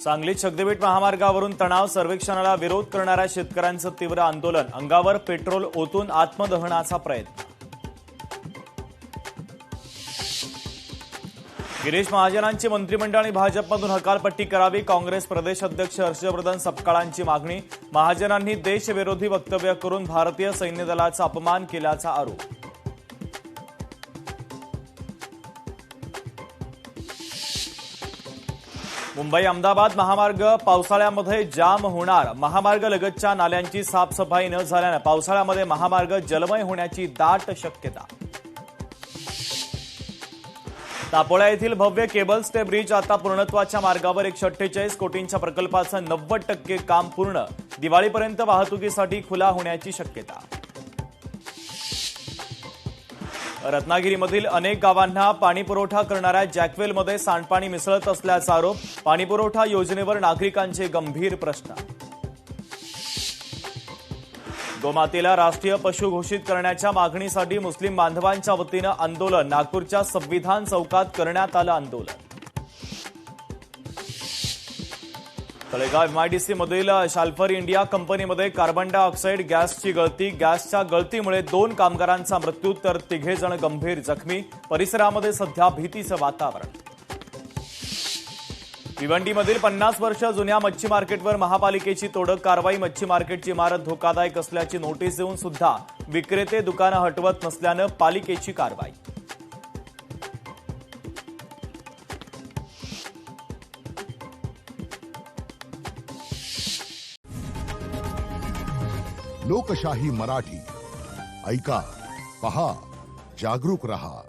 सांगलीत शक्तीपीठ महामार्गावरून तणाव सर्वेक्षणाला विरोध करणाऱ्या शेतकऱ्यांचं तीव्र आंदोलन, अंगावर पेट्रोल ओतून आत्मदहनाचा प्रयत्न। गिरीश महाजनांची मंत्रिमंडळ आणि भाजपमधून हकालपट्टी करावी, काँग्रेस प्रदेश अध्यक्ष हर्षवर्धन सपकाळांची मागणी। महाजनांनी देशविरोधी वक्तव्य करून भारतीय सैन्य दलाचा अपमान केल्याचा आरोप। मुंबई अहमदाबाद महामार्ग पावसाळ्यामध्ये जाम होणार, महामार्ग लगतच्या नाल्यांची साफसफाई न झाल्यानं पावसाळ्यामध्ये महामार्ग जलमय होण्याची दाट शक्यता। तापोळा येथील भव्य केबल स्टे ब्रिज आता पूर्णत्वाच्या मार्गावर 148 कोटींच्या प्रकल्पाचं 90% काम पूर्ण, दिवाळीपर्यंत वाहतुकीसाठी खुला होण्याची शक्यता। रत्नागिरीमधील अनेक गावांना पाणीपुरवठा करणाऱ्या जॅकवेलमध्ये सांडपाणी मिसळत असल्याचा आरोप, पाणीपुरवठा योजनेवर नागरिकांचे गंभीर प्रश्न। गोमातेला राष्ट्रीय पशु घोषित करण्याच्या मागणीसाठी मुस्लिम बांधवांच्या वतीनं आंदोलन, नागपूरच्या संविधान चौकात करण्यात आलं आंदोलन। तळेगाव एमआयडीसी मधील शाल्फर इंडिया कंपनीमध्ये कार्बन डायऑक्साईड गॅसची गळती, गॅसच्या गळतीमुळे 2 कामगारांचा मृत्यू तर 3 जण गंभीर जखमी, परिसरामध्ये सध्या भीतीचं वातावरण। भिवंडीमधील 50 वर्ष जुन्या मच्छी मार्केटवर महापालिकेची तोडक कारवाई, मच्छी मार्केटची इमारत धोकादायक असल्याची नोटीस देऊन सुद्धा विक्रेते दुकानं हटवत नसल्यानं पालिकेची कारवाई। लोकशाही मराठी ऐका, पहा, जागरूक रहा।